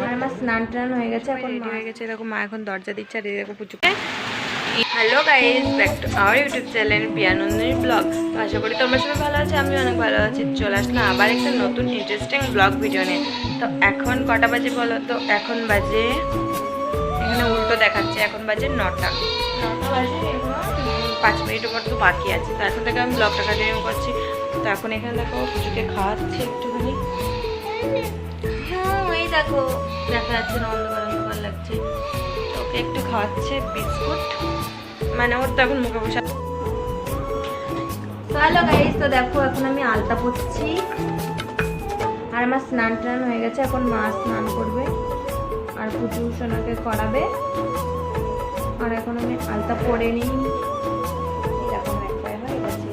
আর আমার স্নান টান হয়ে গেছে, এখন রেডি হয়ে গেছে। এরকম মা এখন দরজা দিচ্ছে আর এরকম পুচুকে। Hello guys, back to our YouTube channel Piyanandini vlog. তো আশা করি তোমরা সবাই ভালো আছো, আমি অনেক ভালো আছি। চলে আসলাম আবার একটা নতুন ইন্টারেস্টিং ব্লগ ভিডিও নিয়ে। তো এখন কটা বাজে বলো তো? এখন বাজে, এখানে উল্টো দেখাচ্ছে, এখন বাজে 9টা বাজে। এগুলো 5 মিনিটের পর তো বাকি আছে। তো এখন থেকে আমি ব্লগটা কন্টিনিউ করছি। তো এখন এখানে দেখো পুচুকে খাওয়াচ্ছে একটুখানি। হ্যাঁ এই দেখো, দেখা যাচ্ছে না, অন্ধকার অন্ধকার লাগছে। তো ওকে একটু খাওয়াচ্ছে বিস্কুট, মানে ওর তো এখন মুখে বসে। হ্যালো গাইস, তো দেখো এখন আমি আলতা পরছি আর আমার স্নান টান হয়ে গেছে। এখন মা স্নান করবে আর পুচু সোনাকে করাবে। আর এখন আমি আলতা পরে নিই, এরকম এক পায়ে হয়ে গেছে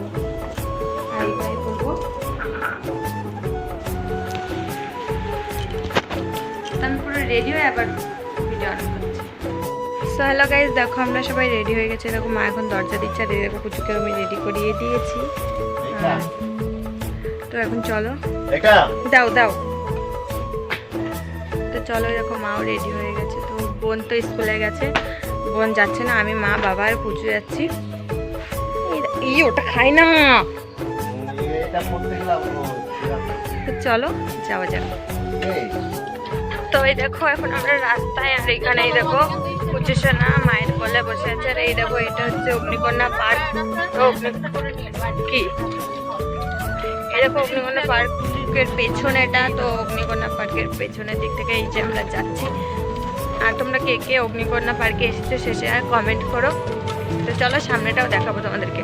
আর এই পায়ে করবো। আমি পুরো রেডি হয়ে আবার ভিডিও অন করছি। সো হ্যালো গাইজ, দেখো আমরা সবাই রেডি হয়ে গেছে। দেখো মা এখন দরজা দিচ্ছে আর দেখো পুচুকে আমি রেডি করিয়ে দিয়েছি। তো এখন চলো, দাও দাও। তো চলো, দেখো মাও রেডি হয়ে গেছে। তো বোন তো স্কুলে গেছে, বোন যাচ্ছে না, আমি মা বাবা আর পুচু যাচ্ছি। এই ওটা খাই না। তো চলো যাওয়া যাক। তো এই দেখো এখন আমরা রাস্তায়, আর এখানেই দেখো পুচু সোনা মায়ের কোলে বসে আছে। আর এই দেখো এটা হচ্ছে অগ্নিকন্যা পার্ক। কি এই দেখো অগ্নিকন্যা পার্কের পেছনে এটা। তো অগ্নিকন্যা পার্কের পেছনের দিক থেকে এই যে আমরা যাচ্ছি। আর তোমরা কে কে অগ্নিকন্যা পার্কে এসেছো শেষে আর কমেন্ট করো। তো চলো সামনেটাও দেখাবো তোমাদেরকে।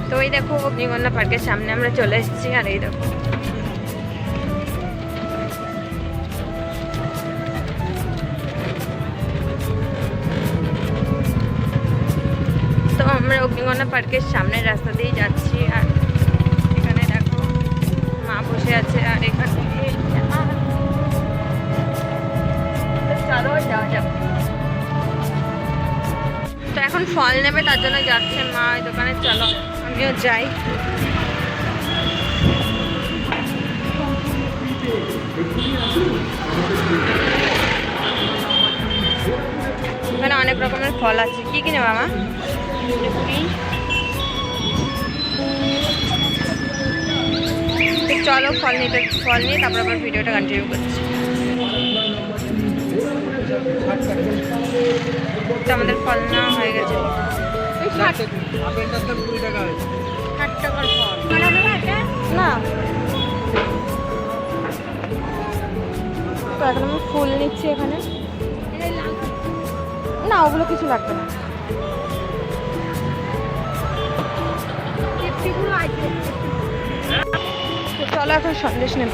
তো এই দেখো অগ্নিকন্যা পার্কের সামনে আমরা চলে এসেছি। আর এই দেখো আমরা অগ্নিকন্যা পার্কের সামনের রাস্তা দিয়ে যাচ্ছি। আর এখানে দেখো মা বসে আছে। আর এখানে চলো যাওয়া যাক। তো এখন ফল নেবে, তার জন্য যাচ্ছে মা ওই দোকানে। চলো আমিও যাই। এখানে অনেক রকমের ফল আছে। কি কিনে মামা? চলো ফল নিয়ে তারপর আবার ভিডিওটা কন্টিনিউ করছি। তো আমাদের ফল নেওয়া হয়ে গেছে। 60 টাকার ফল না। তো এখন আমি ফুল নিচ্ছি এখানে। না ওগুলো কিছু লাগবে না। চলো এখন সন্দেশ নেব।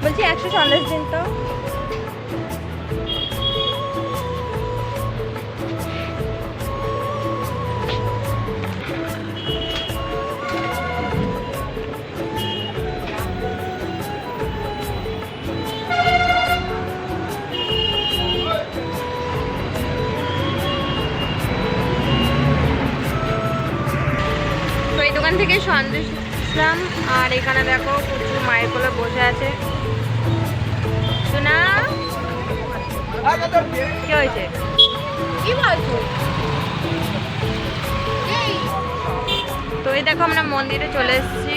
বলছি 100 সন্দেশ দিন তো। দোকান থেকে সন্দেশ নিলাম। আর এখানে দেখো প্রচুর মায়ের কোলে বসে আছে। শোনা কি হয়েছে? তো এই দেখো আমরা মন্দিরে চলে এসেছি।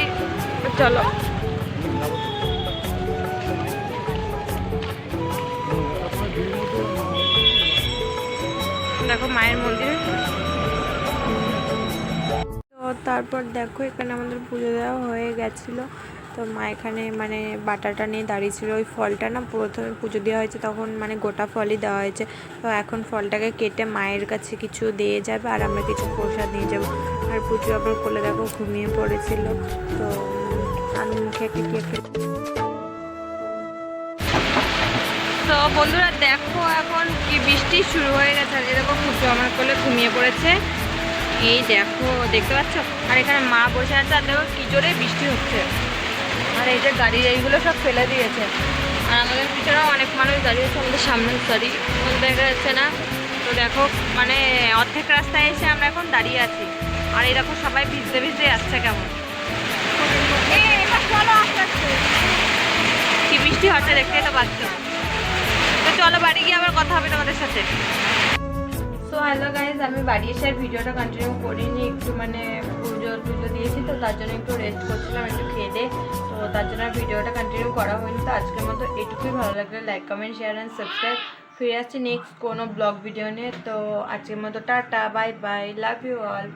চলো দেখো মায়ের মন্দির। তারপর দেখো এখানে আমাদের পুজো দেওয়া হয়ে গেছিলো। তো মা এখানে মানে বাটাটা নিয়ে দাঁড়িয়েছিল। ওই ফলটা না প্রথমে পুজো দেওয়া হয়েছে তখন মানে গোটা ফলই দেওয়া হয়েছে। তো এখন ফলটাকে কেটে মায়ের কাছে কিছু দিয়ে যাবে আর আমরা কিছু প্রসাদ নিয়ে যাবো। আর পুজো আবার কোলে দেখো ঘুমিয়ে পড়েছিল। তো আমি মুখে একটা কেক। তো বন্ধুরা দেখো এখন কি বৃষ্টি শুরু হয়ে গেছে। আর এরকম পুজো আমার কোলে ঘুমিয়ে পড়েছে। এই দেখো দেখতে পাচ্ছ। আর এখানে মা বসে আছে। আর দেখো কি জোরে বৃষ্টি হচ্ছে। আর এই যে গাড়ি এইগুলো সব ফেলে দিয়েছে। আর আমাদের পিছনেও অনেক মানুষ দাঁড়িয়ে আছে। আমাদের সামনে সরি দেখা যাচ্ছে না। তো দেখো মানে অর্ধেক রাস্তায় এসে আমরা এখন দাঁড়িয়ে আছি। আর এরকম সবাই ভিজতে ভিজতে আসছে কেমন। কি মিষ্টি হচ্ছে দেখতে তো পাচ্ছ। তো চলো বাড়ি গিয়ে আবার কথা হবে তোমাদের সাথে। সো হ্যালো গাইজ, আমি বাড়ি এসে আর ভিডিওটা কন্টিনিউ করিনি, একটু মানে পুজো দিয়েছি তো তার জন্য একটু রেস্ট করছিলাম, একটু খেয়ে দে, তো তার জন্য ভিডিওটা কন্টিনিউ করা হয়নি। তো আজকের মতো এটুকুই, ভালো লাগলে like comment share and subscribe. ফিরে আসছি নেক্সট কোনো ব্লগ ভিডিও নিয়ে। তো আজকের মতো tata, bye bye, love you all.